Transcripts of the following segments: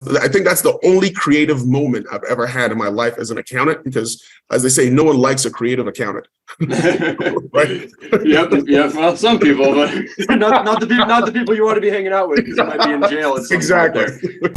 I think that's the only creative moment I've ever had in my life as an accountant, because, as they say, no one likes a creative accountant. Right? Yep. Well, some people, but not the people you want to be hanging out with, because you might be in jail at some Exactly. point there.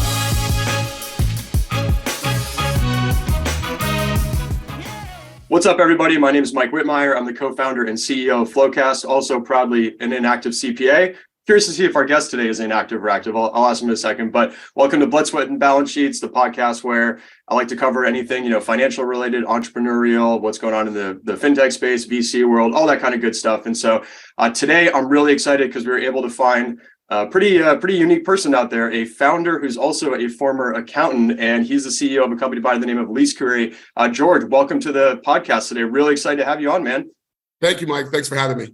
What's up, everybody? My name is Mike Whitmire. I'm the co-founder and CEO of Flowcast, also proudly an inactive CPA. Curious to see if our guest today is inactive or active. I'll ask him in a second, but welcome to Blood, Sweat, and Balance Sheets, the podcast where I like to cover anything, financial related, entrepreneurial, what's going on in the fintech space, VC world, all that kind of good stuff. And so today I'm really excited because we were able to find a pretty unique person out there, a founder who's also a former accountant, and he's the CEO of a company by the name of LeaseQuery. George, welcome to the podcast today. Really excited to have you on, man. Thank you, Mike. Thanks for having me.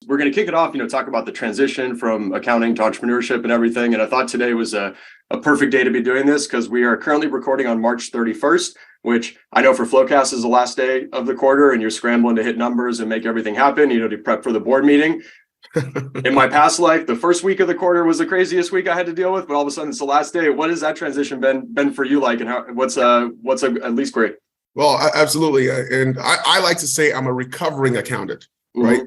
We're going to kick it off, talk about the transition from accounting to entrepreneurship and everything. And I thought today was a perfect day to be doing this because we are currently recording on March 31st, which I know for Flowcast is the last day of the quarter, and you're scrambling to hit numbers and make everything happen, to prep for the board meeting. In my past life, the first week of the quarter was the craziest week I had to deal with, but all of a sudden it's the last day. What has that transition been for you like, and what's at LeaseQuery? Well, absolutely. And I like to say I'm a recovering accountant, right?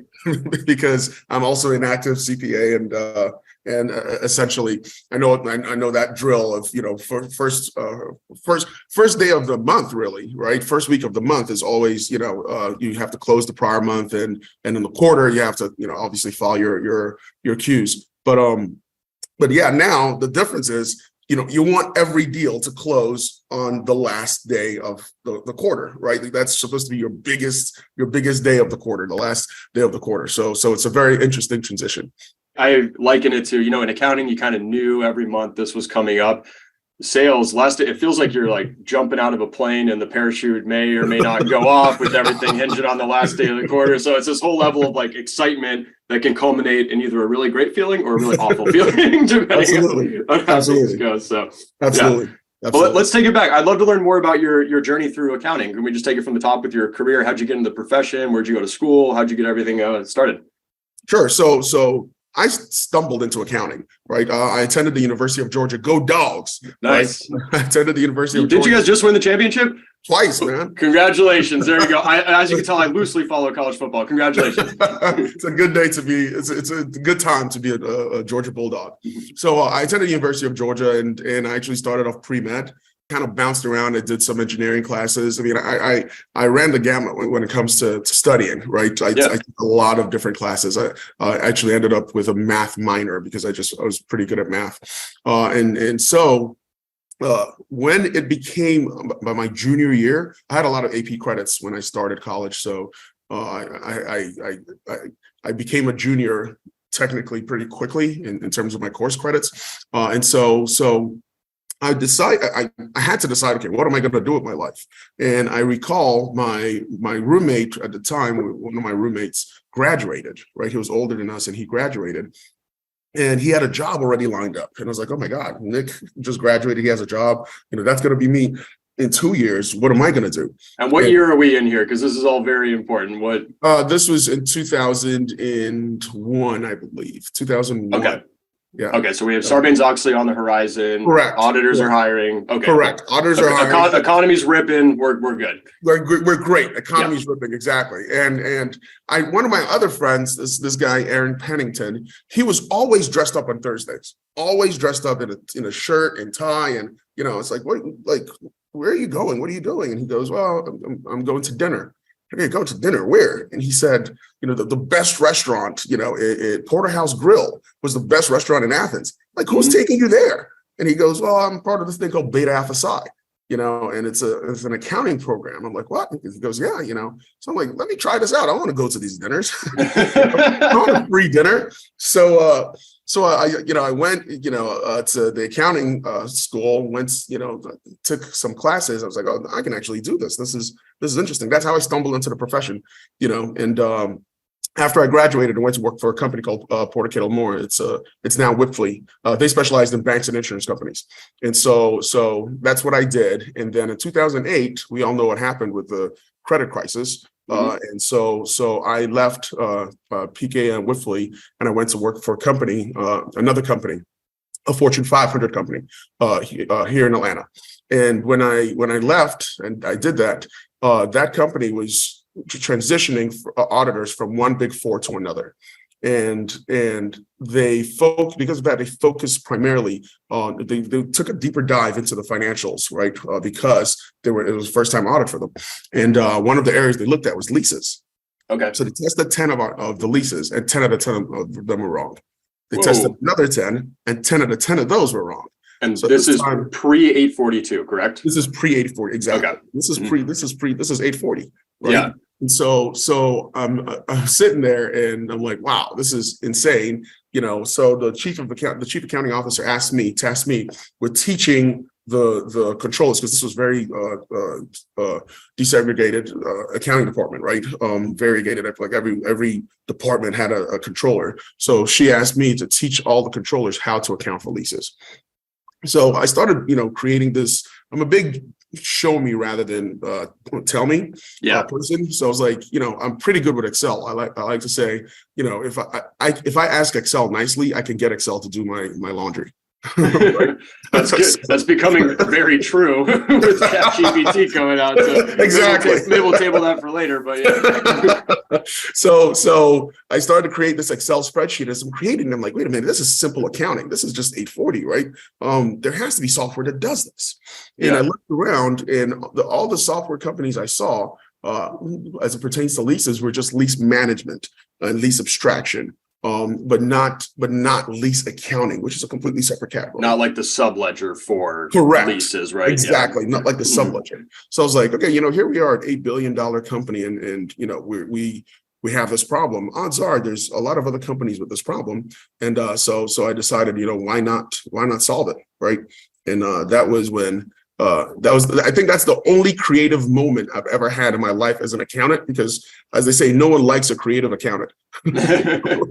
Because I'm also an active CPA, and essentially I know that drill of first day of the month, really, right? First week of the month is always you have to close the prior month, and in the quarter you have to obviously file your Qs. But yeah, now the difference is you want every deal to close on the last day of the quarter, right? That's supposed to be your biggest day of the quarter, the last day of the quarter. So it's a very interesting transition. I liken it to, in accounting, you kind of knew every month this was coming up. Sales, last day, it feels like you're like jumping out of a plane and the parachute may or may not go off, with everything hinging on the last day of the quarter. So it's this whole level of like excitement that can culminate in either a really great feeling or a really awful feeling, depending on how things go. So absolutely. Yeah. Well, let's take it back. I'd love to learn more about your journey through accounting. Can we just take it from the top with your career? How'd you get into the profession? Where'd you go to school? How'd you get everything started? Sure. So I stumbled into accounting, right? I attended the University of Georgia. Go Dogs! Nice. Right? I attended the University of Georgia. Did you guys just win the championship? Twice, man. Congratulations. There you go. As you can tell, I loosely follow college football. Congratulations. It's a good day to be, it's a good time to be a Georgia Bulldog. So I attended the University of Georgia, and I actually started off pre-med. Kind of bounced around. I did some engineering classes. I mean, I ran the gamut when it comes to studying, right? I took a lot of different classes. I actually ended up with a math minor because I was pretty good at math. So when it became by my junior year, I had a lot of AP credits when I started college. So I became a junior technically pretty quickly in terms of my course credits. And so I had to decide, okay, what am I going to do with my life? And I recall my roommate at the time, one of my roommates graduated, right? He was older than us and he graduated, and he had a job already lined up. And I was like, oh my God, Nick just graduated. He has a job. That's going to be me in 2 years. What am I going to do? And what year are we in here? Because this is all very important. This was in 2001, I believe. 2001. Okay. Yeah. Okay, so we have Sarbanes-Oxley on the horizon. Correct. Auditors are hiring. Okay. Correct. Auditors are hiring. Economy's ripping. We're good. We're great. Economy's ripping. Exactly. And one of my other friends, this guy Aaron Pennington, he was always dressed up on Thursdays. Always dressed up in a shirt and tie, and it's like, where are you going? What are you doing? And he goes, well, I'm going to dinner. Okay, go to dinner. Where? And he said, the best restaurant, Porterhouse Grill was the best restaurant in Athens. Like, who's taking you there? And he goes, well, I'm part of this thing called Beta Alpha Psi, and it's an accounting program. I'm like, what? He goes, yeah, So I'm like, let me try this out. I want to go to these dinners. I want a free dinner. So I went, to the accounting school, took some classes. I was like, oh, I can actually do this. This is interesting. That's how I stumbled into the profession, and after I graduated, I went to work for a company called Porter Kettle Moore. It's now Wipfli. They specialized in banks and insurance companies, and so that's what I did. And then in 2008, we all know what happened with the credit crisis. And so I left PK and Wipfli, and I went to work for a company, another company a Fortune 500 company here in Atlanta. And when I left and I did that, that company was transitioning auditors from one Big Four to another. And they because of that, they focused primarily on, they took a deeper dive into the financials, right? Because it was first time audit for them. And one of the areas they looked at was leases. Okay. So they tested 10 of the leases, and 10 out of 10 of them were wrong. They Whoa. tested another 10, and 10 out of 10 of those were wrong. And so this is pre-842, correct? This is pre-840, exactly. Okay. This is 840, right? Yeah. And so I'm sitting there and I'm like, wow, this is insane. So the chief accounting officer asked me, we're teaching the controllers, because this was very desegregated accounting department, right? Variegated. I feel like every department had a controller. So she asked me to teach all the controllers how to account for leases. So I started, creating this. I'm a big show me rather than tell me person. So I was like, I'm pretty good with Excel. I like to say, if I ask Excel nicely, I can get Excel to do my laundry. Right? That's good. That's becoming very true with ChatGPT coming out. So exactly. Maybe we'll table that for later, but yeah. So I started to create this Excel spreadsheet. As I'm creating them, like, wait a minute, this is simple accounting. This is just 840, right? There has to be software that does this. And I looked around, and all the software companies I saw, as it pertains to leases, were just lease management and lease abstraction. But not lease accounting, which is a completely separate category. Not like the subledger for leases, right? Exactly, not like the subledger. So I was like, okay, here we are, an $8 billion company, and we have this problem. Odds are there's a lot of other companies with this problem, and so I decided, why not solve it, right? And that was when. I think that's the only creative moment I've ever had in my life as an accountant, because, as they say, no one likes a creative accountant.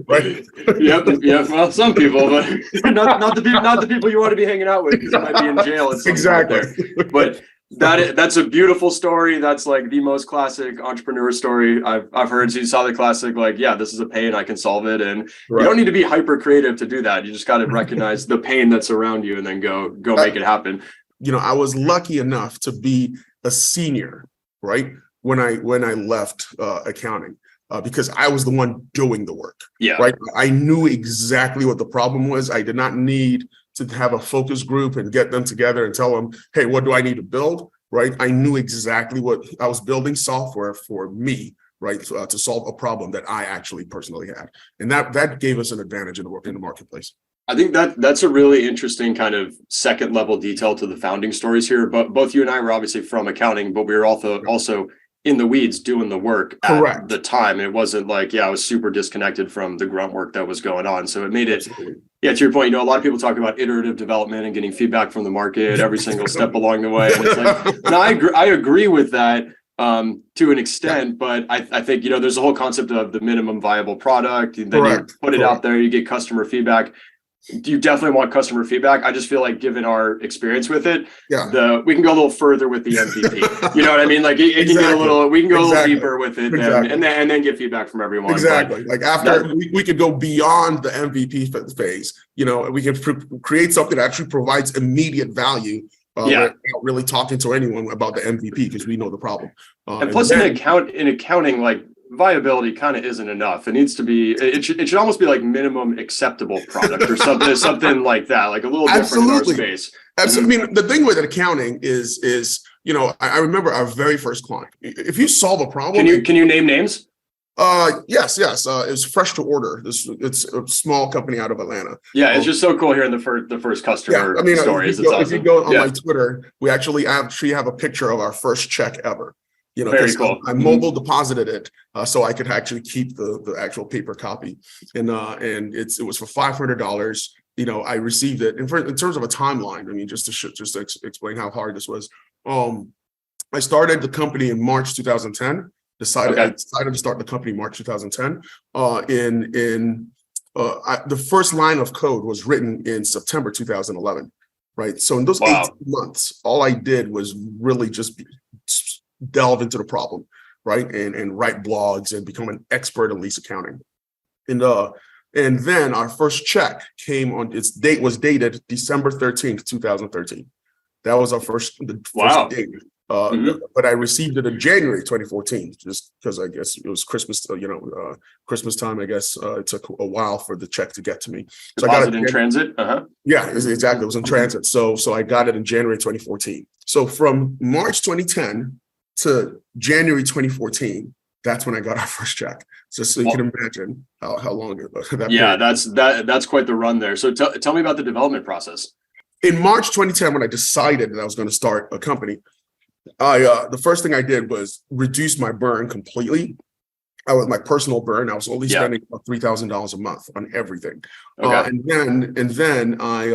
Right? Yep. Well, some people, but not the people you want to be hanging out with, because you might be in jail at some point there. But that's a beautiful story. That's like the most classic entrepreneur story I've heard. So you saw the classic, like, this is a pain, I can solve it, and you don't need to be hyper creative to do that. You just got to recognize the pain that's around you and then go make it happen. I was lucky enough to be a senior, right? When I left accounting, because I was the one doing the work. Yeah. Right. I knew exactly what the problem was. I did not need to have a focus group and get them together and tell them, hey, what do I need to build? Right. I knew exactly what I was building, software for me, right, to solve a problem that I actually personally had, and that gave us an advantage in the marketplace. I think that's a really interesting kind of second level detail to the founding stories here. But both you and I were obviously from accounting, but we were also in the weeds doing the work at the time. It wasn't like, I was super disconnected from the grunt work that was going on. So it made it, to your point, a lot of people talk about iterative development and getting feedback from the market every single step along the way. And it's like, and I agree with that to an extent, but I think, there's a whole concept of the minimum viable product. And then you put it out there, you get customer feedback. You definitely want customer feedback. I just feel like, given our experience with it, we can go a little further with the MVP. You know what I mean? Like it can get we can go a little deeper with it, and then get feedback from everyone. Exactly. Like after we could go beyond the MVP phase. We can create something that actually provides immediate value. Without really talking to anyone about the MVP, because we know the problem. And plus, in accounting, like, viability kind of isn't enough. It needs to be. It should almost be like minimum acceptable product or something like that, like a little different in our space. Absolutely. I mean, the thing with accounting is I remember our very first client. If you solve a problem, can you name names? Yes. It was Fresh to Order. It's a small company out of Atlanta. Yeah, it's just so cool hearing the first customer stories. If you go on my Twitter, we actually have a picture of our first check ever. Very cool. I mobile deposited it so I could actually keep the actual paper copy, and it was for $500. I received it, and in terms of a timeline, I mean, just to explain how hard this was. I started the company in March 2010. I decided to start the company in March 2010. The first line of code was written in September 2011. Right. So in those 18 months, all I did was really just delve into the problem, right, and write blogs and become an expert in lease accounting. And And then our first check came on, its date was dated December 13th, 2013. That was our first Wow. date. But I received it in January 2014, just because I guess it was Christmas, Christmas time. I guess it took a while for the check to get to me. So Deposit I got it in transit. Yeah, exactly. It was in transit. So I got it in January 2014. So from March 2010 to January 2014, that's when I got our first check. Just so you can imagine how long that. Yeah, that's quite the run there. So tell me about the development process. In March 2010, when I decided that I was going to start a company, the first thing I did was reduce my burn completely. My personal burn. I was only spending about $3,000 a month on everything. Okay. And then I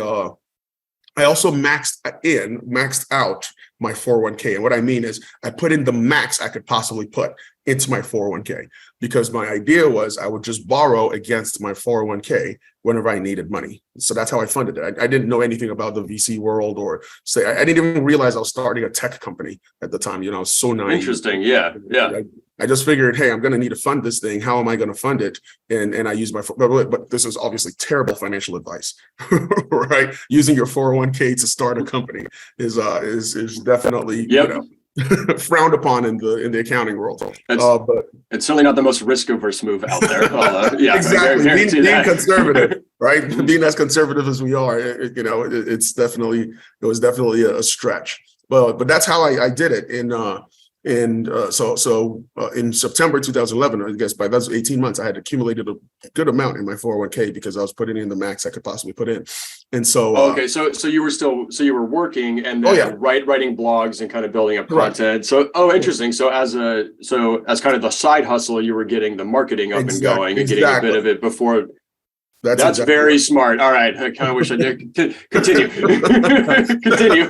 also maxed out my 401k. And what I mean is I put in the max I could possibly put into my 401k, because my idea was I would just borrow against my 401k whenever I needed money. So that's how I funded it. I didn't know anything about the VC world, or say, I didn't even realize I was starting a tech company at the time. I was so naive. Interesting. Yeah. I just figured, hey, I'm going to need to fund this thing. How am I going to fund it? And I use but this is obviously terrible financial advice, right? Using your 401k to start a company is definitely frowned upon in the accounting world. But it's certainly not the most risk-averse move out there. Exactly. Being conservative, right? Being as conservative as we are, it was definitely a stretch. But that's how I did it. So in September 2011, I guess by those 18 months, I had accumulated a good amount in my 401k because I was putting in the max I could possibly put in. And so so you were working and then writing blogs and kind of building up content. So interesting. So as kind of the side hustle, you were getting the marketing up and going and getting a bit of it before. That's exactly very smart. All right. I kind of wish I did. Continue. Continue.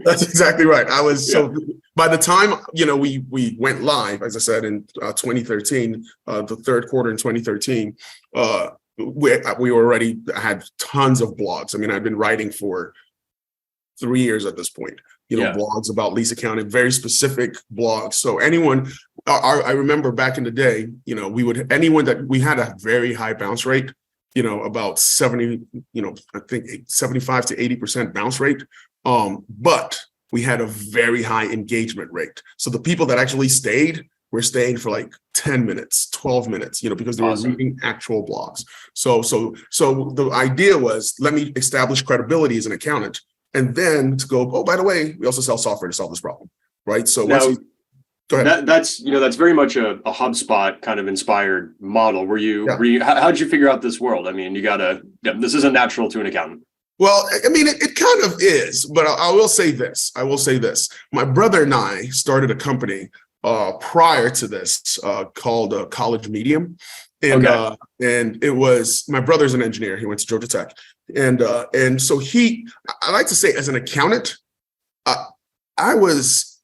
That's exactly right. I was so by the time, we went live, as I said, in 2013, the third quarter in 2013, we already had tons of blogs. I mean, I've been writing for 3 years at this point, blogs about lease accounting, very specific blogs. So I remember back in the day, we had a very high bounce rate. About 70, I think 75 to 80% bounce rate. But we had a very high engagement rate. So the people that actually stayed were staying for like 10 minutes, 12 minutes, because they were reading actual blogs. So the idea was, let me establish credibility as an accountant, and then to go, oh, by the way, we also sell software to solve this problem, right? So go ahead. That's very much a HubSpot kind of inspired model. How did you figure out this world? I mean, this isn't natural to an accountant. Well, I mean, it kind of is, but I will say this. My brother and I started a company prior to this called College Medium. And it was, my brother's an engineer. He went to Georgia Tech. And so I like to say, as an accountant, I was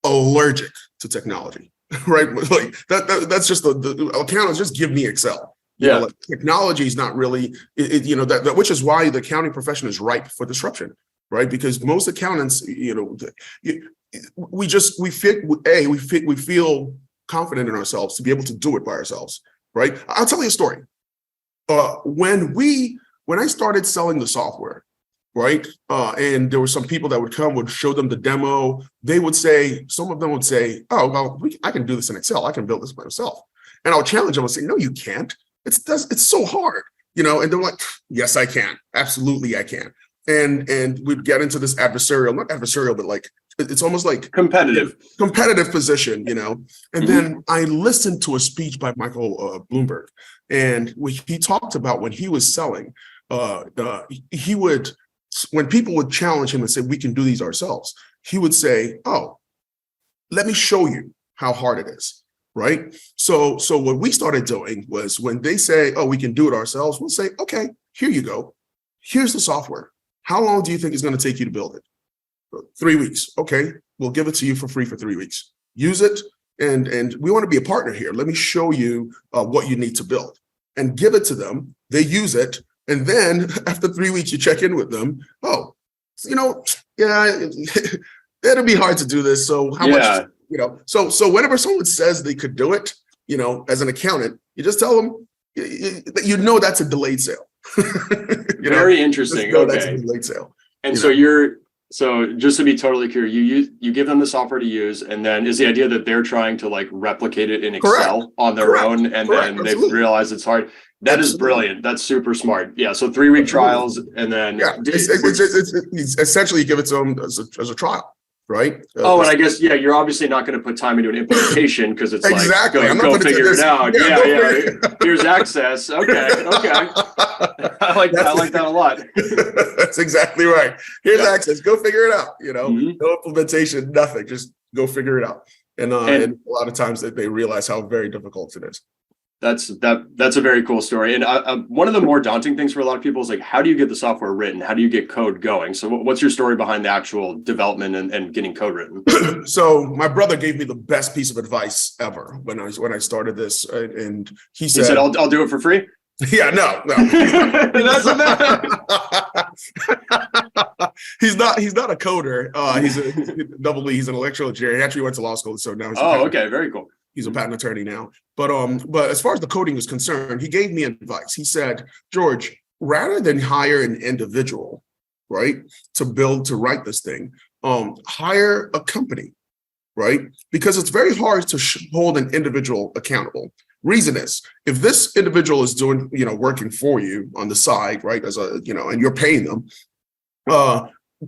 allergic to technology, right? Like that's just the accountants just give me Excel. Technology is not really, which is why the accounting profession is ripe for disruption, right? Because most accountants, we feel confident in ourselves to be able to do it by ourselves, right? I'll tell you a story. When I started selling the software, right? And there were some people that would show them the demo. Some of them would say, oh, well, I can do this in Excel. I can build this by myself. And I'll challenge them and say, no, you can't. It's so hard, and they're like, yes, I can. Absolutely, I can. And we'd get into this not adversarial, but like, it's almost like competitive position, And then I listened to a speech by Michael Bloomberg, and he talked about when he was selling, when people would challenge him and say, we can do these ourselves, he would say, oh, let me show you how hard it is, right? So what we started doing was, when they say, oh, we can do it ourselves, we'll say, okay, here you go. Here's the software. How long do you think it's going to take you to build it? 3 weeks. Okay, we'll give it to you for free for 3 weeks. Use it, and we want to be a partner here. Let me show you what you need to build, and give it to them. They use it. And then after 3 weeks, you check in with them. Oh, it'll be hard to do this. So how much, so whenever someone says they could do it, as an accountant, you just tell them, you know that's a delayed sale. Very interesting. That's a delayed sale. And so just to be totally clear, you give them the software to use, and then is the idea that they're trying to like replicate it in Excel on their own, and then they realize it's hard. That is brilliant. That's super smart. Yeah. So 3-week trials, and then it's essentially you give it to them as a trial. Right. And I guess, you're obviously not going to put time into an implementation because it's exactly. like, go figure it out. Yeah. Here's access. Okay. I like that a lot. That's exactly right. Here's access. Go figure it out. No implementation, nothing. Just go figure it out. And a lot of times they realize how very difficult it is. That's a very cool story. And one of the more daunting things for a lot of people is like, how do you get the software written? How do you get code going? So what's your story behind the actual development and getting code written? So my brother gave me the best piece of advice ever when I started this. And he said, I'll do it for free. Yeah, no. That's He's not a coder. He's an electrical engineer. He actually went to law school. So now he's very cool. He's a patent attorney now. But as far as the coding is concerned, he gave me advice. He said, George, rather than hire an individual, right, to write this thing, hire a company, right? Because it's very hard to hold an individual accountable. Reason is, if this individual is doing, working for you on the side, right, and you're paying them,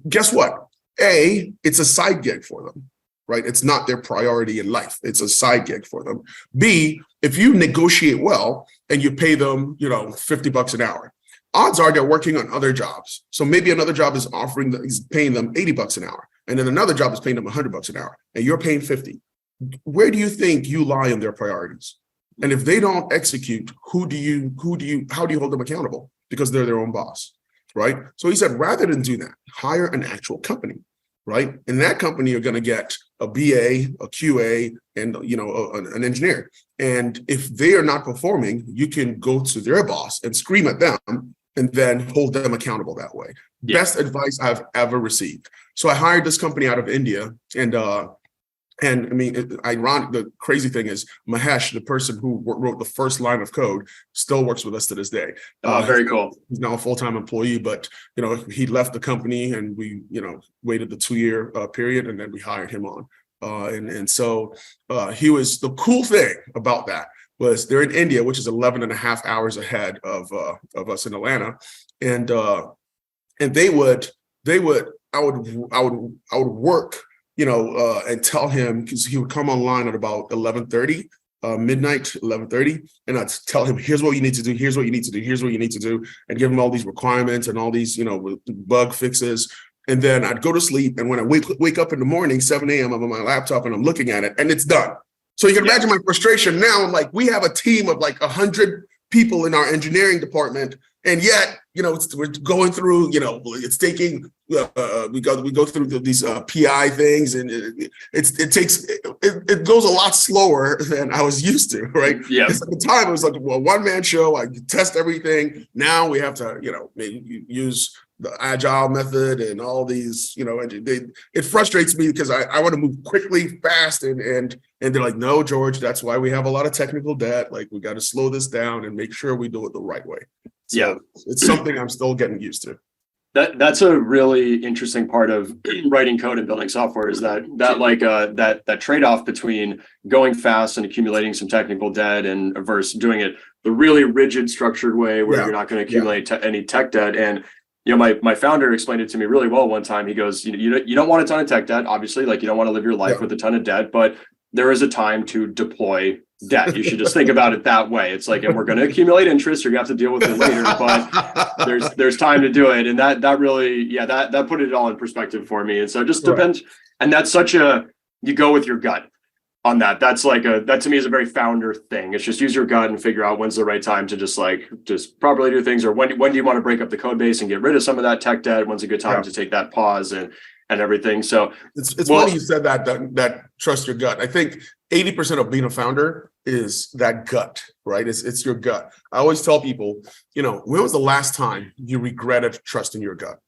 guess what? It's a side gig for them. Right? It's not their priority in life. It's a side gig for them. B, if you negotiate well and you pay them, $50 an hour, odds are they're working on other jobs. So maybe another job is paying them $80 an hour. And then another job is paying them $100 an hour and you're paying 50. Where do you think you lie in their priorities? And if they don't execute, how do you hold them accountable? Because they're their own boss, right? So he said, rather than do that, hire an actual company. Right. In that company, you're going to get a BA, a QA, and, an engineer. And if they are not performing, you can go to their boss and scream at them and then hold them accountable that way. Yeah. Best advice I've ever received. So I hired this company out of India, and I mean, ironic, the crazy thing is Mahesh, the person who wrote the first line of code, still works with us to this day. Very cool. He's now a full-time employee, but, he left the company and we, waited the 2-year period and then we hired him on. So he was, the cool thing about that was they're in India, which is 11 and a half hours ahead of us in Atlanta. And I would work, and tell him, because he would come online at about 11:30, midnight, 11:30, and I'd tell him, here's what you need to do, here's what you need to do, here's what you need to do, and give him all these requirements and all these, bug fixes. And then I'd go to sleep, and when I wake up in the morning, 7 a.m., I'm on my laptop and I'm looking at it, and it's done. So you can imagine my frustration now. I'm like, we have a team of like 100 people in our engineering department, and yet, we're going through, it's taking, we go through these PI things, and it goes a lot slower than I was used to, right? Yeah. At the time, it was like a one-man show. I test everything. Now we have to, use the agile method and all these, it frustrates me because I want to move quickly, fast, and they're like, no, George, that's why we have a lot of technical debt. Like, we got to slow this down and make sure we do it the right way. So it's something I'm still getting used to. That's a really interesting part of writing code and building software, is that trade-off between going fast and accumulating some technical debt and versus doing it the really rigid, structured way where you're not going to accumulate any tech debt. And my founder explained it to me really well one time. He goes, you don't want a ton of tech debt, obviously, like you don't want to live your life with a ton of debt, but there is a time to deploy debt. You should just think about it that way. It's like, and we're going to accumulate interest, you're going to have to deal with it later, but there's time to do it. And that really, that put it all in perspective for me. And so it just depends. And that's you go with your gut on that. That's that to me is a very founder thing. It's just use your gut and figure out when's the right time to just properly do things, or when do you want to break up the code base and get rid of some of that tech debt? When's a good time to take that pause and everything. So it's funny you said that trust your gut. I think 80% of being a founder is that gut, right? It's your gut. I always tell people, when was the last time you regretted trusting your gut?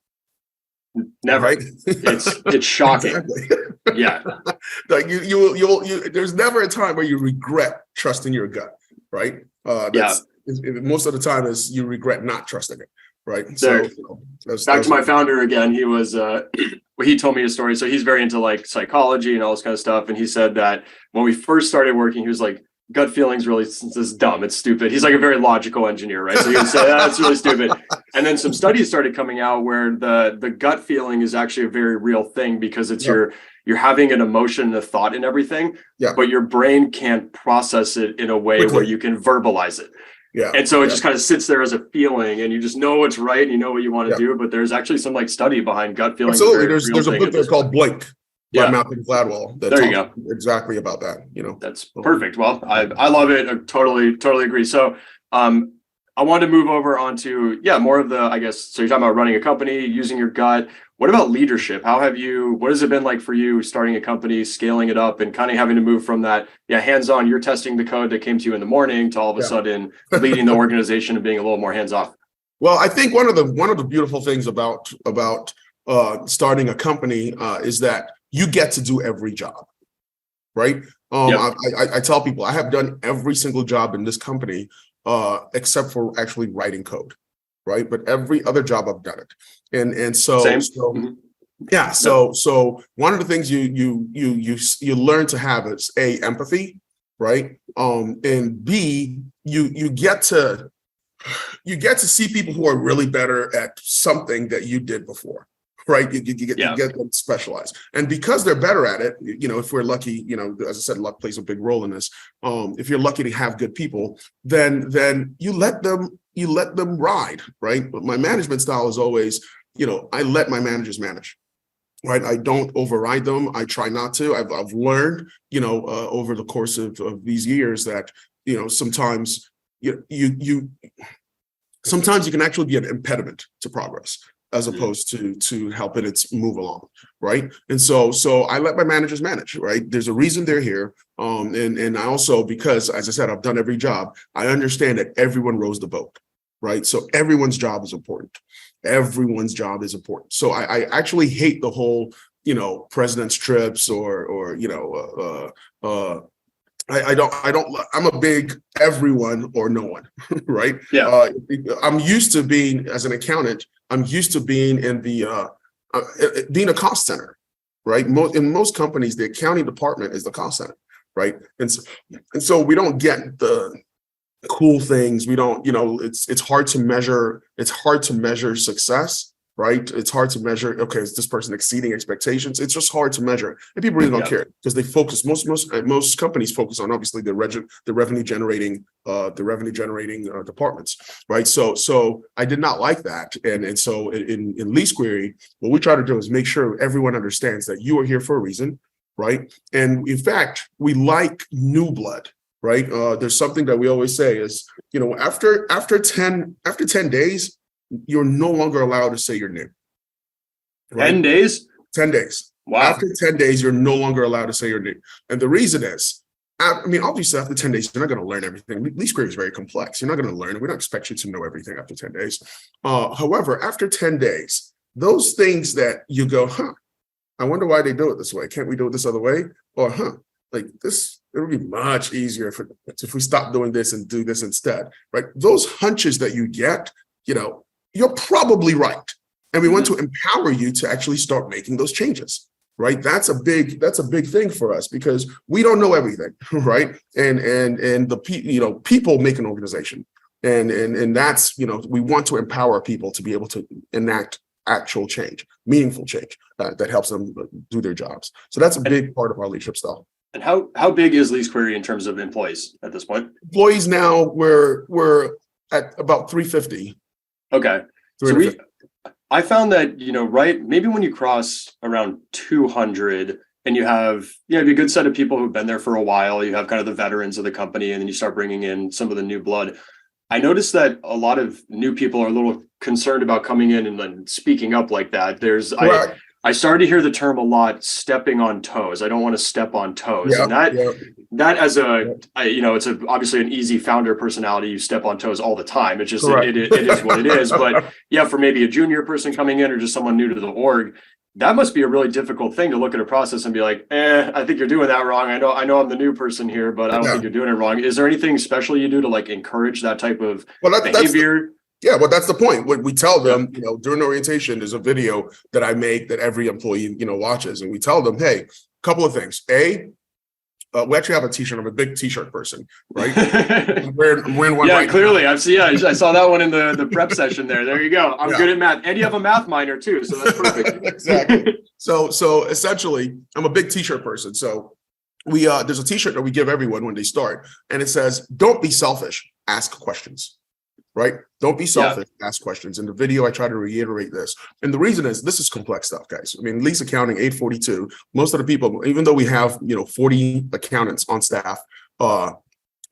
Never. Right? It's shocking. Exactly. Yeah. Like you'll there's never a time where you regret trusting your gut, right? most of the time is you regret not trusting it, right? There. So Back to my founder again. He was he told me a story. So he's very into like psychology and all this kind of stuff. And he said that when we first started working, he was like, gut feelings really is dumb. It's stupid. He's like a very logical engineer, right? So he would say, that's really stupid. And then some studies started coming out where the gut feeling is actually a very real thing, because it's you're having an emotion, a thought and everything, but your brain can't process it in a way where you can verbalize it. And so it just kind of sits there as a feeling, and you just know what's right, and you know what you want to do. But there's actually some like study behind gut feelings. Absolutely. There's a book there called Blink by Malcolm Gladwell that talks exactly about that. That's perfect. Well, I love it. I totally agree. So I wanted to move over onto more of the, I guess, so you're talking about running a company, using your gut. What about leadership? What has it been like for you starting a company, scaling it up, and kind of having to move from that hands-on, you're testing the code that came to you in the morning, to all of a sudden leading the organization and being a little more hands-off? Well, I think one of the beautiful things about starting a company is that you get to do every job, right? I tell people I have done every single job in this company except for actually writing code, right? But every other job I've done it, and so so one of the things you learn to have is A, empathy, right? And B, you get to see people who are really better at something that you did before. Right, you get them specialized, and because they're better at it, if we're lucky, as I said, luck plays a big role in this. If you're lucky to have good people, then you let them ride, right? But my management style is always, I let my managers manage, right? I don't override them. I try not to. I've learned, over the course of these years that, sometimes sometimes you can actually be an impediment to progress, as opposed to helping it move along, right? And so I let my managers manage, right? There's a reason they're here, and I also, because as I said, I've done every job, I understand that everyone rows the boat, right? So everyone's job is important. Everyone's job is important. So I actually hate the whole, president's trips or I don't, I'm a big everyone or no one, right? I'm used to being, as an accountant, I'm used to being in the, being a cost center, right? In most companies, the accounting department is the cost center, right? And so we don't get the cool things. We don't, it's hard to measure. It's hard to measure success, right? It's hard to measure, okay, is this person exceeding expectations? It's just hard to measure. And people really don't care, because they focus, most companies focus on obviously the revenue generating departments, right? So I did not like that. And so in LeaseQuery, what we try to do is make sure everyone understands that you are here for a reason, right? And in fact, we like new blood, right? There's something that we always say is, after 10 days, you're no longer allowed to say you're new. Right? 10 days? 10 days. Wow. After 10 days, you're no longer allowed to say you're new. And the reason is, obviously after 10 days, you're not going to learn everything. LeaseQuery is very complex. You're not going to learn it. We don't expect you to know everything after 10 days. However, after 10 days, those things that you go, I wonder why they do it this way. Can't we do it this other way? Or, like this, it would be much easier if we stop doing this and do this instead, right? Those hunches that you get, you're probably right. And we want to empower you to actually start making those changes, right? That's a big thing for us, because we don't know everything, right? And the people make an organization. And that's, we want to empower people to be able to enact actual change, meaningful change that helps them do their jobs. So that's a big part of our leadership style. And how big is LeaseQuery in terms of employees at this point? Employees now, we're at about 350. Okay. So I found that, right, maybe when you cross around 200 and you have, a good set of people who've been there for a while, you have kind of the veterans of the company, and then you start bringing in some of the new blood. I noticed that a lot of new people are a little concerned about coming in and then speaking up like that. I started to hear the term a lot, stepping on toes. I don't want to step on toes. And that as it's obviously an easy founder personality. You step on toes all the time. It's just, it is what it is. But for maybe a junior person coming in or just someone new to the org, That must be a really difficult thing to look at a process and be like, I think you're doing that wrong. I know I'm the new person here, but I don't think you're doing it wrong. Is there anything special you do to like encourage that type of behavior? That's the point. When we tell them, during orientation, there's a video that I make that every employee, watches, and we tell them, hey, a couple of things. We actually have a t-shirt. I'm a big t-shirt person, right? I'm wearing one. Yeah, clearly. I saw that one in the prep session there. There you go. I'm good at math. And you have a math minor too, so that's perfect. Exactly. So essentially, I'm a big t-shirt person. So there's a t-shirt that we give everyone when they start, and it says, "Don't be selfish. Ask questions." Right? Don't be selfish. Ask questions. In the video, I try to reiterate this. And the reason is this is complex stuff, guys. I mean, lease accounting 842, most of the people, even though we have, 40 accountants on staff, a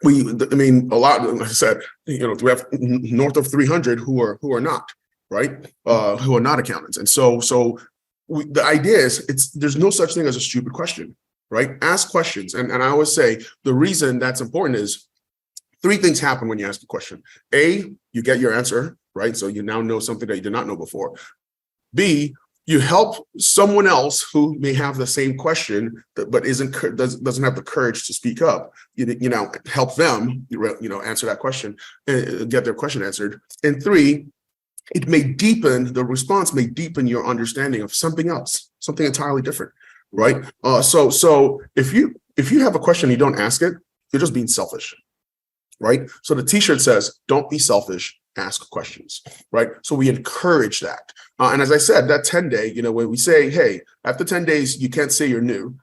lot, like I said, we have north of 300 who are not, right? Who are not accountants. And so the idea is there's no such thing as a stupid question, right? Ask questions. And I always say the reason that's important is 3 things happen when you ask a question. A, you get your answer, right? So you now know something that you did not know before. B, you help someone else who may have the same question, but doesn't have the courage to speak up. Help them, answer that question, and get their question answered. And 3, the response may deepen your understanding of something else, something entirely different, right? So if you have a question and you don't ask it, you're just being selfish. Right? So the t-shirt says, don't be selfish, ask questions, right? So we encourage that. And as I said, that 10-day, when we say, hey, after 10 days, you can't say you're new,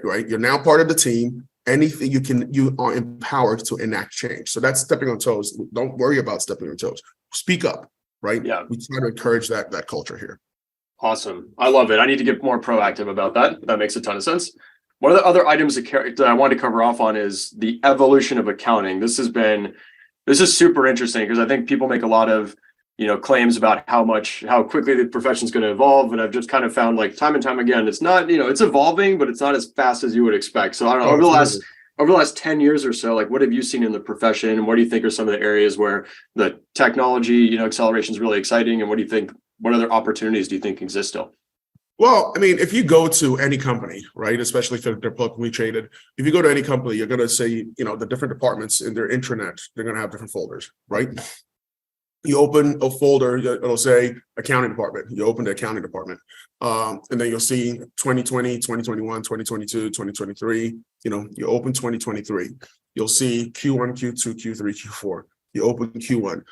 right? You're now part of the team. Anything you are empowered to enact change. So that's stepping on toes. Don't worry about stepping on toes. Speak up, right? Yeah. We try to encourage that culture here. Awesome. I love it. I need to get more proactive about that. That makes a ton of sense. One of the other items that I want to cover off on is the evolution of accounting. This is super interesting because I think people make a lot of, claims about how quickly the profession is going to evolve. And I've just kind of found like time and time again, it's not, it's evolving, but it's not as fast as you would expect. So I don't know, over the last 10 years or so, like what have you seen in the profession? And what do you think are some of the areas where the technology, acceleration is really exciting? And what other opportunities do you think exist still? Well, if you go to any company, right, especially if they're publicly traded, if you go to any company, you're going to say, the different departments in their intranet, they're going to have different folders, right? You open a folder, it'll say accounting department. You open the accounting department. And then you'll see 2020, 2021, 2022, 2023. You open 2023. You'll see Q1, Q2, Q3, Q4. You open Q1.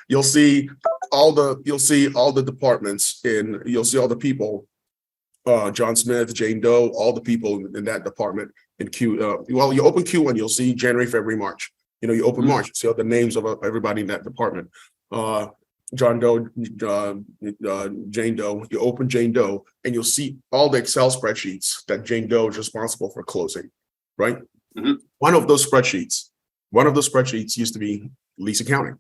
You'll see all the departments you'll see all the people, John Smith, Jane Doe, all the people in that department in you open Q1, you'll see January, February, March. You open March, you see all the names of everybody in that department. John Doe, Jane Doe, you open Jane Doe, and you'll see all the Excel spreadsheets that Jane Doe is responsible for closing, right? Mm-hmm. One of those spreadsheets used to be lease accounting,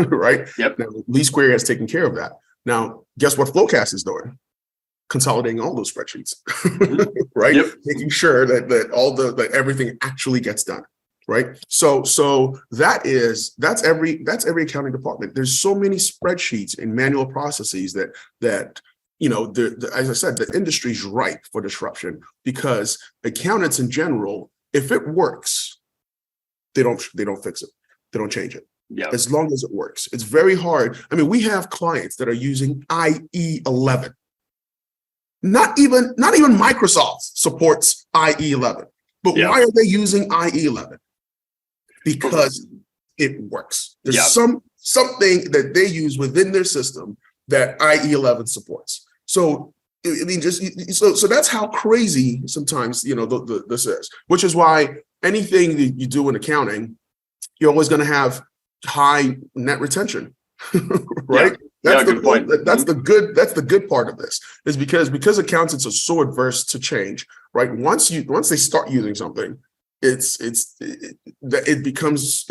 right? Yep. Now, LeaseQuery has taken care of that. Now, guess what Flowcast is doing? Consolidating all those spreadsheets, right? Yep. Making sure that everything actually gets done, right? So that's every accounting department. There's so many spreadsheets and manual processes that as I said, the industry's ripe for disruption because accountants in general, if it works, they don't fix it. They don't change it. Yeah. As long as it works. It's very hard. We have clients that are using IE11. Not even Microsoft supports IE11. But why are they using IE11? Because it works. There's something that they use within their system that IE11 supports. So so that's how crazy sometimes this is, which is why anything that you do in accounting, you're always going to have high net retention, right? That's the point. That's the good part of this is because accountants are so adverse to change, right? Once they start using something, it becomes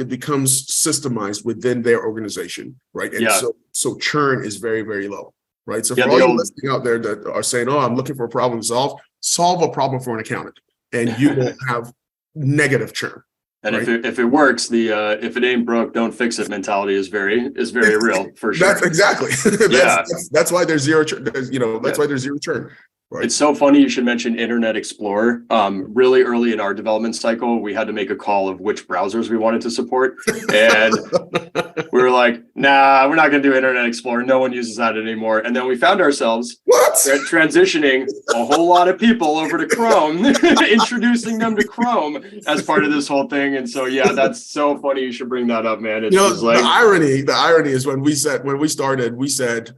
systemized within their organization, right? And so churn is very, very low, right? So for all you listening out there that are saying, "Oh, I'm looking for a problem to solve a problem for an accountant," and you will have negative churn. And right? if it works, the if it ain't broke, don't fix it mentality is very real for sure. That's exactly. That's why there's zero. That's why there's zero churn. Right. It's so funny you should mention Internet Explorer. Really early in our development cycle, we had to make a call of which browsers we wanted to support. And we were like, nah, we're not going to do Internet Explorer. No one uses that anymore. And then we found ourselves transitioning a whole lot of people over to Chrome, introducing them to Chrome as part of this whole thing. And so, yeah, that's so funny. You should bring that up, man. It's just like the irony is when we started, we said,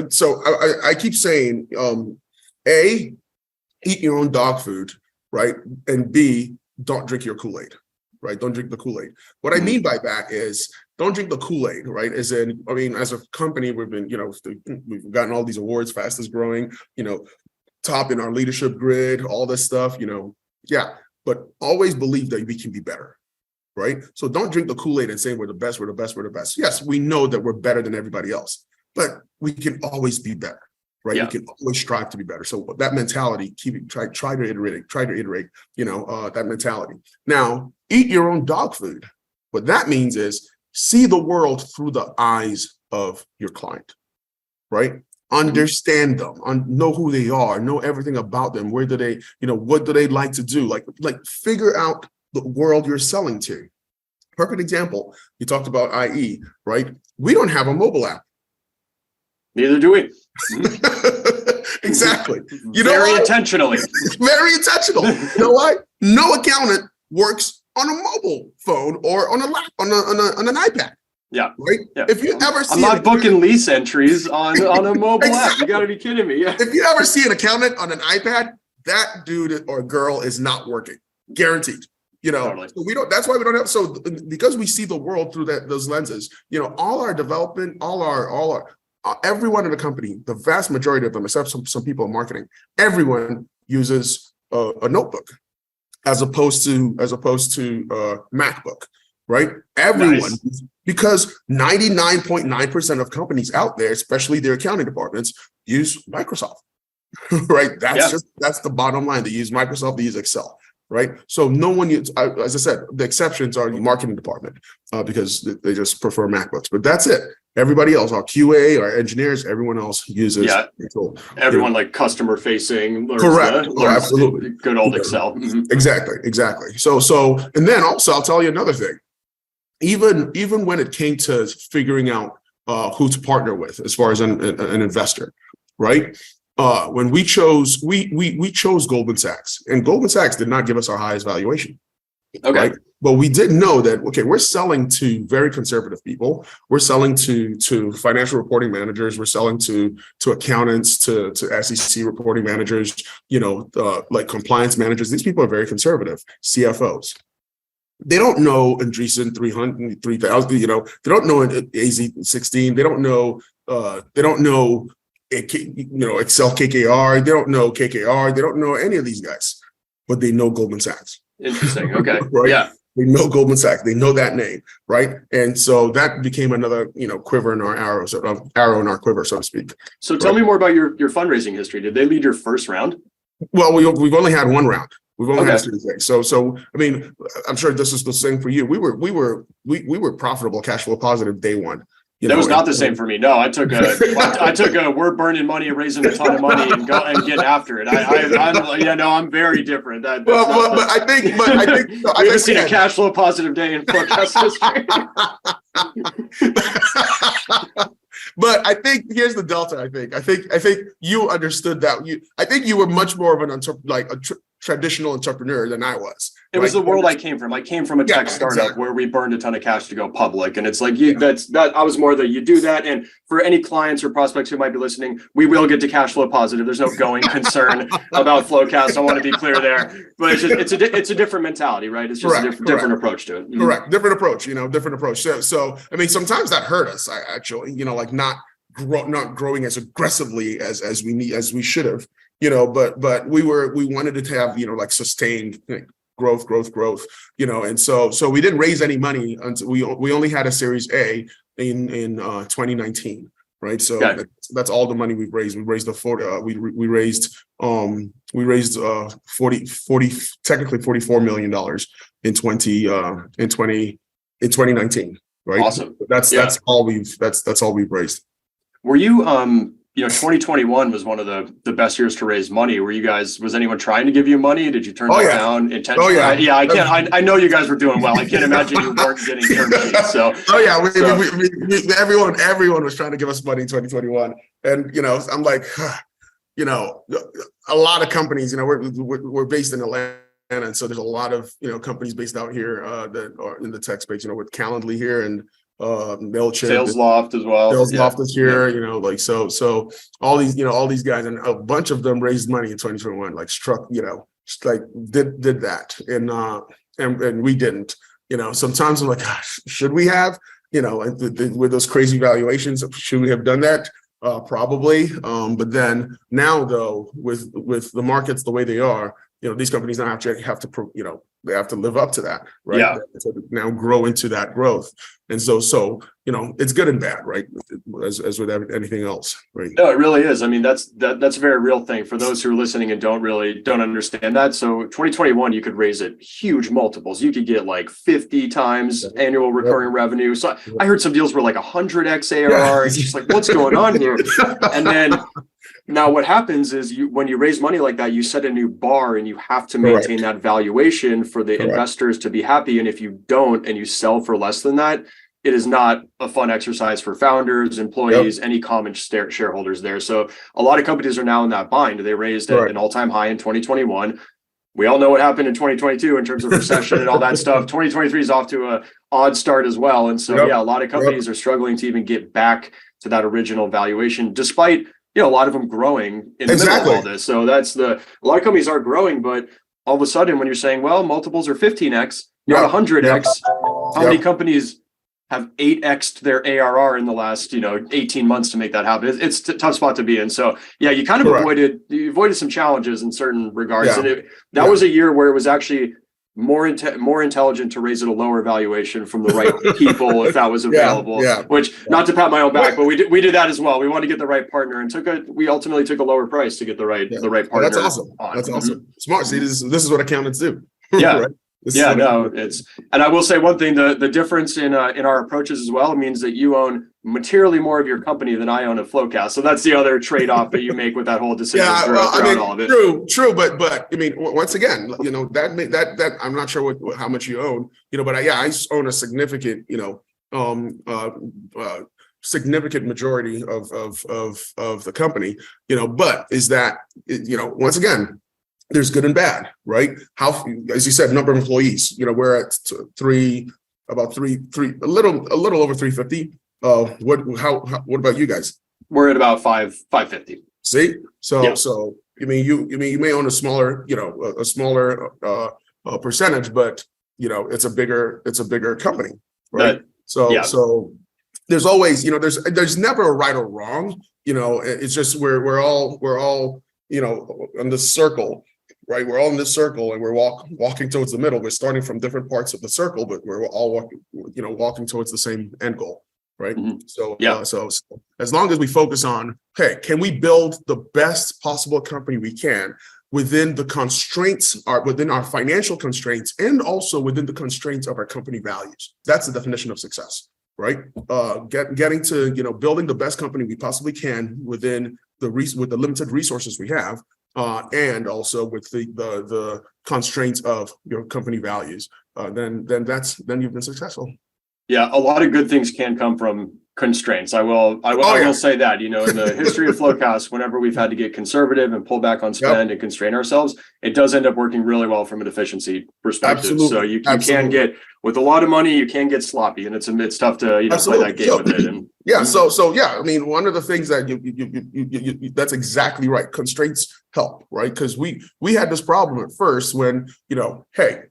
so I keep saying, A, eat your own dog food, right? And B, don't drink your Kool-Aid, right? Don't drink the Kool-Aid. What I mean by that is don't drink the Kool-Aid, right? As a company, we've been, we've gotten all these awards, fastest growing, top in our leadership grid, all this stuff, but always believe that we can be better. Right. So don't drink the Kool-Aid and say we're the best, we're the best, we're the best. Yes, we know that we're better than everybody else. But we can always be better, right? We can always strive to be better. So that mentality, try to iterate, that mentality. Now, eat your own dog food. What that means is see the world through the eyes of your client, right? Understand them, know who they are, know everything about them. Where do they, what do they like to do? Like figure out the world you're selling to. Perfect example. You talked about IE, right? We don't have a mobile app. Neither do we. Exactly. Very intentionally. Very intentional. You know why? No accountant works on a mobile phone or on a lap on an iPad. Yeah. Right. Yeah. If you ever see, I'm not booking lease entries on a mobile app. You got to be kidding me. Yeah. If you ever see an accountant on an iPad, that dude or girl is not working. Guaranteed. Totally. So we don't. That's why we don't have. So because we see the world through those lenses. All our development, everyone in the company, the vast majority of them, except some people in marketing, everyone uses a notebook as opposed to MacBook, right? Everyone, nice. Because 99.9% of companies out there, especially their accounting departments, use Microsoft, right? That's the bottom line. They use Microsoft, they use Excel. Right. So no one, as I said, the exceptions are the marketing department because they just prefer MacBooks. But that's it. Everybody else, our QA, our engineers, everyone else uses. Everyone like customer facing. Correct. Absolutely. Good old Excel. Mm-hmm. Exactly. So and then also I'll tell you another thing. Even when it came to figuring out who to partner with as far as an investor, right? When we chose Goldman Sachs, and Goldman Sachs did not give us our highest valuation. Okay. Right? But we did know that, we're selling to very conservative people. We're selling to financial reporting managers. We're selling to accountants, to SEC reporting managers, like compliance managers. These people are very conservative, CFOs. They don't know Andreessen 300, 3000, they don't know AZ16. They don't know Excel KKR, they don't know KKR, they don't know any of these guys, but they know Goldman Sachs. Interesting. Okay. Right? Yeah. They know Goldman Sachs. They know that name, right? And so that became another, quiver in our arrow in our quiver, so to speak. So tell me more about your fundraising history. Did they lead your first round? Well, we've only had one round. We've only had Series A. So I mean, I'm sure this is the same for you. We were profitable, cash flow positive day one. That was not the same for me. No, I took a we're burning money and raising a ton of money and getting after it. I'm very different. But I think we haven't seen a cash flow positive day in forecast history. But I think here's the delta. I think you understood that. I think you were much more of a traditional entrepreneur than I was. It was the world I came from. I came from a tech startup where we burned a ton of cash to go public. And it's like, I was more you do that. And for any clients or prospects who might be listening, we will get to cash flow positive. There's no going concern about Flowcast. I want to be clear there, but it's a different mentality, right? It's just a different approach to it. Correct. Different approach, different approach. So, I mean, sometimes that hurt us, actually, like not growing as aggressively as we should have, but we wanted to have, sustained growth, and so we didn't raise any money until we only had a Series A in 2019, right? So Okay. that's all the money we've raised. We raised we raised 40 technically $44 million in 2019, right? Awesome. That's all we've raised. Were you 2021 was one of the best years to raise money. Was anyone trying to give you money? Did you turn that down intentionally? I know you guys were doing well. I can't imagine you weren't getting term sheets. So everyone was trying to give us money in 2021. And I'm like, a lot of companies, we're based in Atlanta. And so there's a lot of companies based out here that are in the tech space, with Calendly here and MailChimp, SalesLoft as well. SalesLoft is here, so all these guys, and a bunch of them raised money in 2021, did that, and we didn't. Sometimes I'm like, gosh, should we have? With those crazy valuations, should we have done that? Probably. But then now, though, with the markets the way they are, these companies now have to they have to live up to that, right? Yeah. So now grow into that growth. And so it's good and bad, right? As with anything else, right? No, it really is. I mean, that's a very real thing for those who are listening and don't understand that. So 2021, you could raise it huge multiples. You could get like 50 times annual recurring revenue. So I heard some deals were like 100x ARR. It's just like, what's going on here? And then now what happens is when you raise money like that, you set a new bar and you have to maintain that valuation for the investors to be happy. And if you don't, and you sell for less than that, it is not a fun exercise for founders, employees, any common shareholders there. So a lot of companies are now in that bind. They raised at an all-time high in 2021. We all know what happened in 2022 in terms of recession and all that stuff. 2023 is off to an odd start as well. And so, a lot of companies are struggling to even get back to that original valuation, despite a lot of them growing in the middle of all this. So a lot of companies are growing, but all of a sudden when you're saying, well, multiples are 15x, not 100x, how many companies have 8x'd their ARR in the last, 18 months to make that happen? It's a tough spot to be in. So you kind of avoided some challenges in certain regards. And that was a year where it was actually more intelligent to raise at a lower valuation from the right people if that was available. Which, not to pat my own back, but we did that as well. We wanted to get the right partner and we ultimately took a lower price to get the right partner. That's awesome. That's awesome. Smart. See, this is what accountants do. Yeah. Right? And I will say one thing, the difference in our approaches as well means that you own materially more of your company than I own at Flowcast. So that's the other trade-off that you make with that whole decision throughout all of it. True. But I mean, once again, that I'm not sure how much you own, but I own a significant, significant majority of the company, but is that, once again, there's good and bad, right? How, as you said, number of employees, we're at about a little over 350. What about you guys? We're at about 550. See, so you may own a smaller, percentage, but it's a bigger company, right? So there's always, there's never a right or wrong, it's just we're all in this circle. Right, we're all in this circle, and we're walking towards the middle. We're starting from different parts of the circle, but we're all walking towards the same end goal. Right. Mm-hmm. So as long as we focus on, hey, can we build the best possible company we can within the constraints, within our financial constraints, and also within the constraints of our company values? That's the definition of success, right? Getting to building the best company we possibly can within with the limited resources we have. And also with the constraints of your company values, then you've been successful. Yeah, a lot of good things can come from constraints. I will say that, in the history of Flowcast, whenever we've had to get conservative and pull back on spend and constrain ourselves, it does end up working really well from an efficiency perspective. Absolutely. So you can get, with a lot of money, you can get sloppy, and it's tough to play that game with it. And I mean, one of the things that you that's exactly right. Constraints help, right? Because we had this problem at first when hey,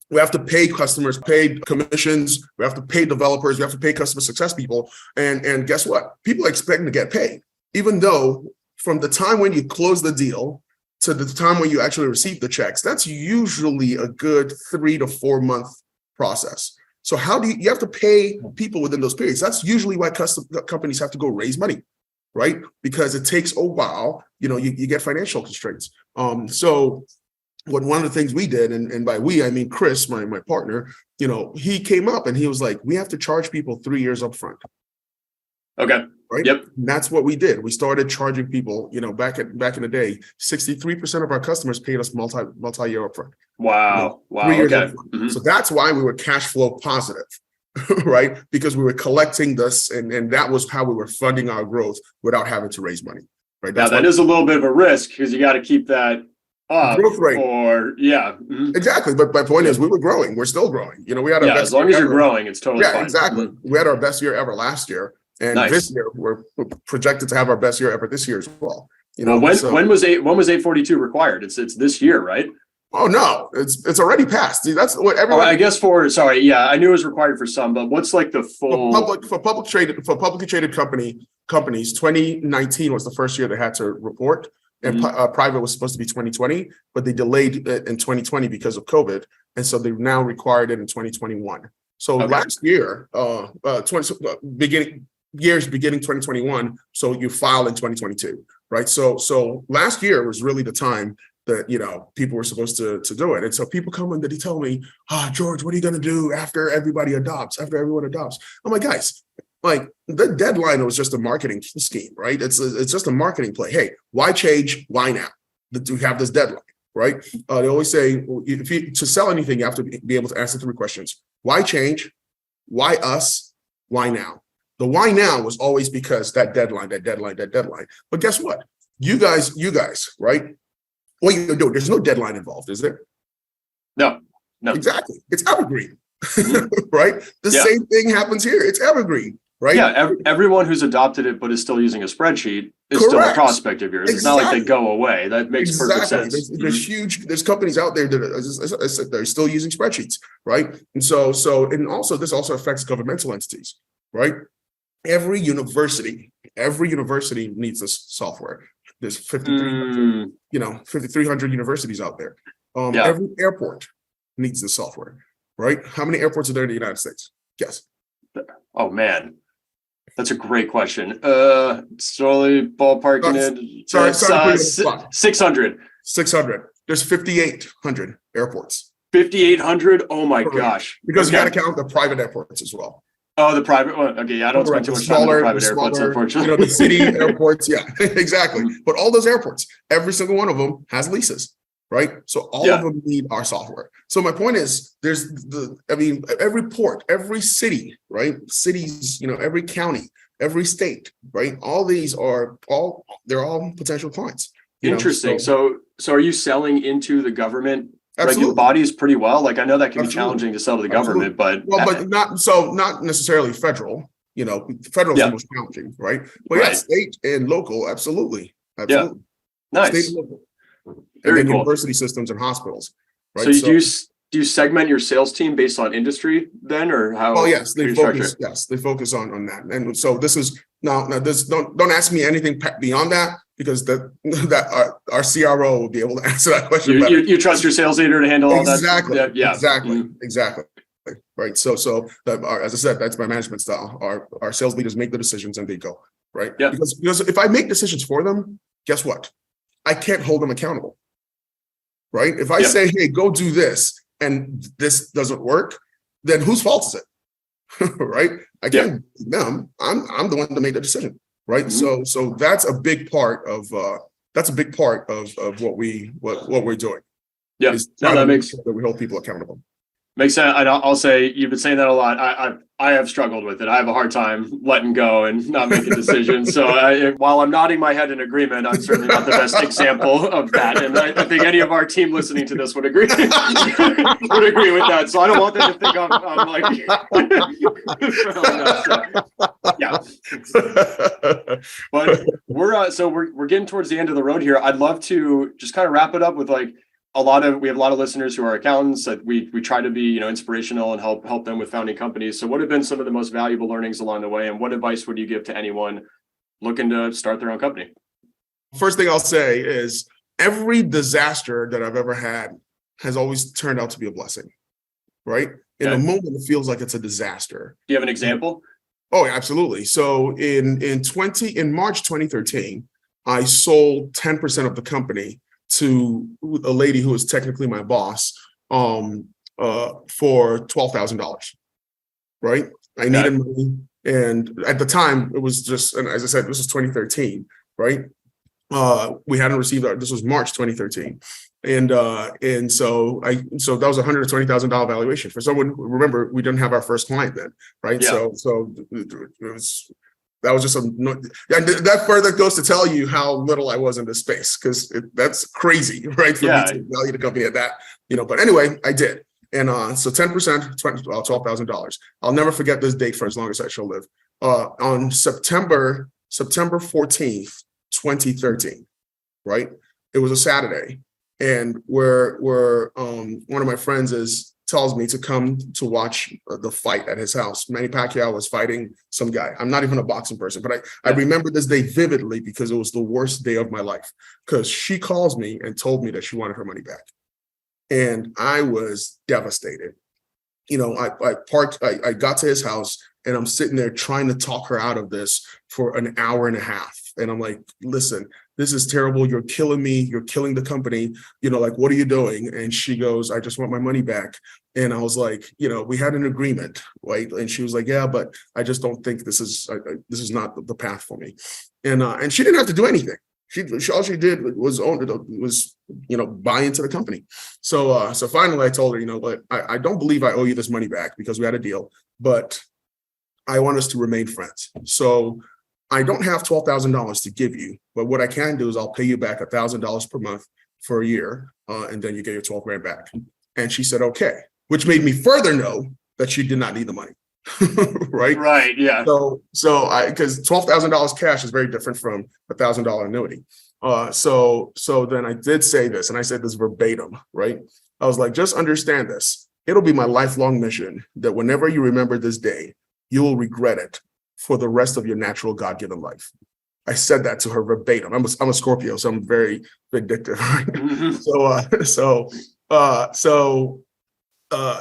we have to pay customers, pay commissions, we have to pay developers, we have to pay customer success people. And guess what? People are expecting to get paid, even though from the time when you close the deal to the time when you actually receive the checks, that's usually a good 3 to 4 month process. So how do you have to pay people within those periods? That's usually why companies have to go raise money, right? Because it takes a while, you get financial constraints. So one of the things we did, and by we, I mean Chris, my partner, he came up and he was like, we have to charge people 3 years up front. Okay. Right. Yep. And that's what we did. We started charging people, back in the day, 63% of our customers paid us multi-year upfront. Wow. Wow. 3 years Okay. upfront. So that's why we were cash flow positive, right? Because we were collecting this, and that was how we were funding our growth without having to raise money. Right. Now that is a little bit of a risk because you got to keep that up. Growth rate. Exactly. But my point is, we were growing. We're still growing. We had our best as long as you're growing, it's totally fine. Exactly. We had our best year ever last year. And this year we're projected to have our best year ever this year as well. When was 842 required? It's this year, right? Oh no, it's already passed. See, that's what everyone. I guess I knew it was required for some, but what's like the full for publicly traded companies? 2019 was the first year they had to report, and private was supposed to be 2020, but they delayed it in 2020 because of COVID, and so they've now required it in 2021. So last year, beginning 2021, so you file in 2022, right? So last year was really the time that people were supposed to do it. And so people come in and they tell me, George, what are you going to do after everyone adopts? I'm like, guys, like the deadline was just a marketing scheme, right? It's just a marketing play. Hey, why change? Why now? We have this deadline, right? They always say, to sell anything, you have to be able to answer 3 questions. Why change? Why us? Why now? The why now was always because that deadline. But guess what? You guys, right? What you're doing, there's no deadline involved, is there? No. Exactly. It's evergreen, right? The same thing happens here. It's evergreen, right? Yeah, everyone who's adopted it but is still using a spreadsheet is still a prospect of yours. It's not like they go away. That makes perfect sense. There's companies out there that they're still using spreadsheets, right? And so this also affects governmental entities, right? Every university needs this software. There's 5,300 universities out there. Every airport needs this software, right? How many airports are there in the United States? Guess. Oh man, that's a great question. Slowly ballparking it. Sorry, 600. 600. There's 5,800 airports. 5,800. Oh my gosh. Because you got to count the private airports as well. Oh, the private one. Okay, yeah, I don't spend too much time on the private airports, unfortunately. The city airports, yeah, exactly. But all those airports, every single one of them has leases, right? So all of them need our software. So my point is, every port, every city, right? Cities, every county, every state, right? All these they're all potential clients. Interesting. So are you selling into the government? Regular bodies pretty well. Like I know that can be challenging to sell to the government, but not necessarily federal. Federal is the most challenging, right? But state and local, absolutely. Yeah, nice. State and local. Very and then cool. University systems and hospitals, right? So do you segment your sales team based on industry then, or how? Oh yes, they focus. Yes, they focus on that. And so this is now this. Don't ask me anything beyond that, because our CRO will be able to answer that question. You trust your sales leader to handle all that? Exactly. Right. So as I said, that's my management style. Our sales leaders make the decisions and they go, right? Yeah. Because if I make decisions for them, guess what? I can't hold them accountable. Right. If I say, hey, go do this, and this doesn't work, then whose fault is it? Right? I can't them. I'm the one to make the decision. Right. Mm-hmm. So that's a big part of what we're doing. Yeah. That makes sure that we hold people accountable. Makes sense. I'll say you've been saying that a lot. I have struggled with it. I have a hard time letting go and not making decisions. So while I'm nodding my head in agreement, I'm certainly not the best example of that. And I think any of our team listening to this would agree with that. So I don't want them to think I'm like, But we're getting towards the end of the road here. I'd love to just kind of wrap it up with we have a lot of listeners who are accountants that we try to be, inspirational and help them with founding companies. So what have been some of the most valuable learnings along the way, and what advice would you give to anyone looking to start their own company? First thing I'll say is every disaster that I've ever had has always turned out to be a blessing. right? In Okay. the moment, it feels like it's a disaster. Do you have an example? Oh, absolutely. So in March 2013, I sold 10% of the company to a lady who was technically my boss for $12,000. Right? I needed money, and at the time it was just, and as I said, this was 2013, right? We hadn't received our, this was March 2013. And so that was $120,000 valuation for someone. Remember, we didn't have our first client then, right? Yeah. So it was, that was just that further goes to tell you how little I was in this space, because that's crazy, right? For me to value the company at that, but anyway, I did. And so 10%, $12,000. I'll never forget this date for as long as I shall live. On September 14th, 2013, right? It was a Saturday, and where one of my friends tells me to come to watch the fight at his house. Manny Pacquiao was fighting some guy. I'm not even a boxing person, but I remember this day vividly because it was the worst day of my life, because she calls me and told me that she wanted her money back. And I was devastated. I got to his house, and I'm sitting there trying to talk her out of this for an hour and a half. And I'm like, listen, this is terrible. You're killing me. You're killing the company. What are you doing? And she goes, I just want my money back. And I was like, we had an agreement, right? And she was like, yeah, but I just don't think this is not the path for me. And she didn't have to do anything. All she did was buy into the company. So finally I told her, what, I don't believe I owe you this money back, because we had a deal, but I want us to remain friends. So I don't have $12,000 to give you, but what I can do is I'll pay you back $1,000 per month for a year, and then you get your 12 grand back. And she said, okay, which made me further know that she did not need the money. Right. Yeah. So because $12,000 cash is very different from $1,000 annuity. So then I did say this, and I said this verbatim, right? I was like, just understand this. It'll be my lifelong mission that whenever you remember this day, you will regret it for the rest of your natural God-given life. I said that to her verbatim. I'm a Scorpio, so I'm very vindictive. Right? Mm-hmm. So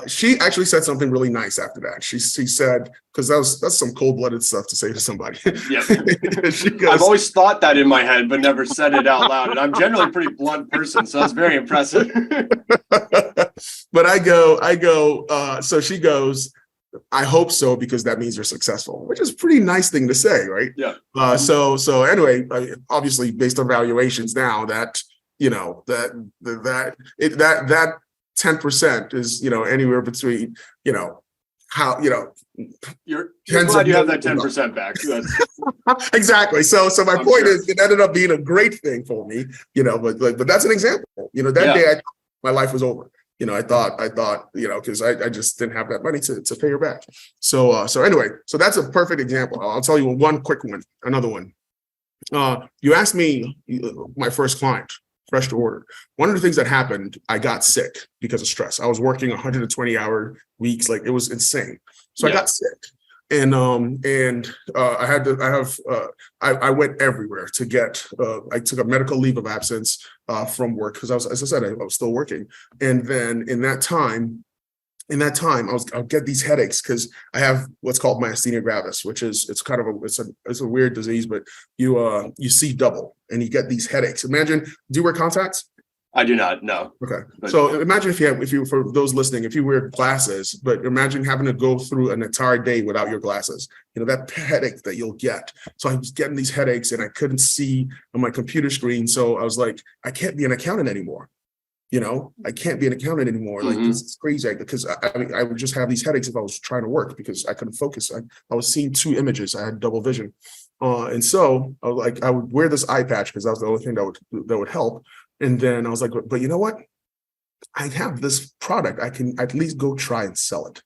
she actually said something really nice after that. She said, because that's some cold-blooded stuff to say to somebody. Yeah. I've always thought that in my head, but never said it out loud. And I'm generally a pretty blunt person, so that's very impressive. But I go, so she goes, I hope so, because that means you're successful, which is a pretty nice thing to say, right? Yeah. So anyway, obviously based on valuations now, that 10% is, anywhere between, you're glad you have that 10% back. Exactly. So my point is, it ended up being a great thing for me, but that's an example. That day my life was over. I thought, because I just didn't have that money to pay her back. So anyway, so that's a perfect example. I'll tell you one quick one, another one. You asked me, my first client, fresh to order. One of the things that happened, I got sick because of stress. I was working 120-hour weeks, like it was insane. So I got sick. And I went everywhere to get, I took a medical leave of absence from work, because as I said, I was still working. And then in that time, I'll get these headaches because I have what's called myasthenia gravis, which is, it's a weird disease, but you see double and you get these headaches. Imagine, do you wear contacts? I do not, no. Okay. So imagine for those listening, if you wear glasses, but imagine having to go through an entire day without your glasses, that headache that you'll get. So I was getting these headaches and I couldn't see on my computer screen. So I was like, I can't be an accountant anymore. I can't be an accountant anymore. Like, this is crazy, because I would just have these headaches if I was trying to work, because I couldn't focus. I was seeing two images. I had double vision. And so I would wear this eye patch because that was the only thing that would help. And then I was like, but you know what? I have this product. I can at least go try and sell it.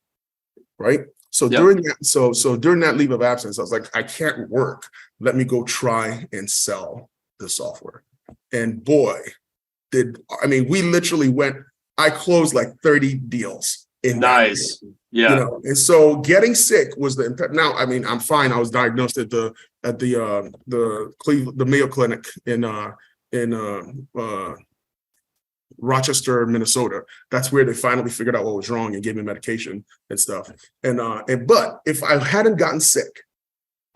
Right. So during that leave of absence, I was like, I can't work. Let me go try and sell the software. And boy, we literally I closed like 30 deals in nice. Yeah. And so getting sick was the impact. Now, I'm fine. I was diagnosed at the Mayo Clinic in Rochester, Minnesota. That's where they finally figured out what was wrong and gave me medication and stuff. But if I hadn't gotten sick,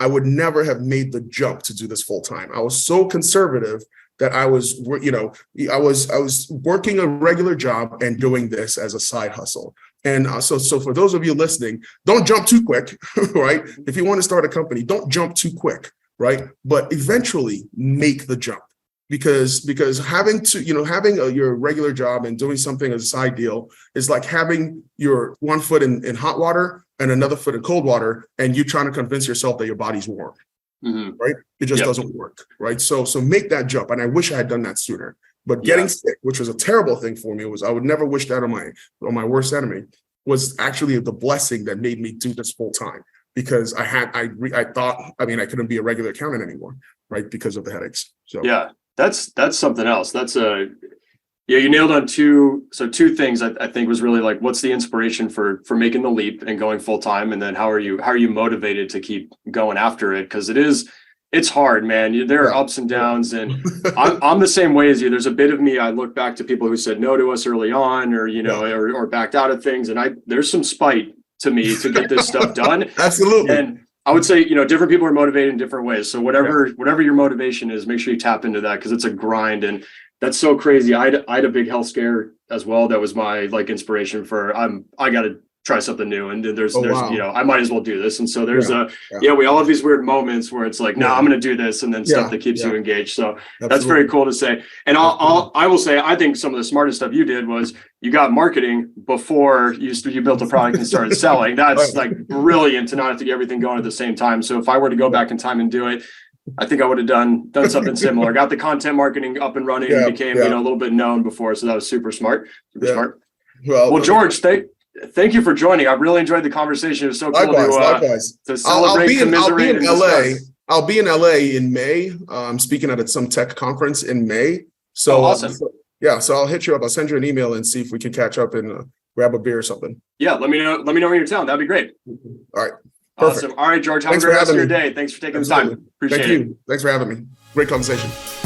I would never have made the jump to do this full time. I was so conservative that I was working a regular job and doing this as a side hustle. And so for those of you listening, don't jump too quick, right? If you want to start a company, don't jump too quick, right? But eventually make the jump, because having your regular job and doing something as a side deal is like having your one foot in hot water and another foot in cold water, and you trying to convince yourself that your body's warm. Right? It just doesn't work, right? So make that jump. And I wish I had done that sooner. But getting sick, which was a terrible thing for me, I would never wish that on my worst enemy, was actually the blessing that made me do this full time, because I thought I couldn't be a regular accountant anymore, right? Because of the headaches. So yeah, that's something else. That's you nailed on two things I think was really like, what's the inspiration for making the leap and going full time, and then how are you motivated to keep going after it? Because it's hard, man. There are ups and downs, and I'm the same way as you. There's a bit of me, I look back to people who said no to us early on, or or backed out of things, and there's some spite to me to get this stuff done. Absolutely. And I would say, different people are motivated in different ways. So whatever your motivation is, make sure you tap into that, because it's a grind. And that's so crazy. I had a big health scare as well. That was my inspiration for I got to try something new. And there's I might as well do this. And so there's we all have these weird moments where it's like, no, I'm going to do this, and then stuff that keeps you engaged. So that's very cool to say. And I will say, I think some of the smartest stuff you did was you got marketing before you built a product and started selling. That's brilliant to not have to get everything going at the same time. So if I were to go back in time and do it, I think I would have done something similar. Got the content marketing up and running and became a little bit known before. So that was super smart. Smart. Well, George, thank you for joining. I really enjoyed the conversation. It was so cool to celebrate, commiserate, and discuss. I'll be in LA in May. I'm speaking at some tech conference in May. So awesome. So I'll hit you up. I'll send you an email and see if we can catch up and grab a beer or something. Yeah, let me know when you're in town. That'd be great. All right. Perfect. Awesome. All right, George. Have a great rest of your day. Thanks for taking the time. Appreciate it. Thank you. Thanks for having me. Great conversation.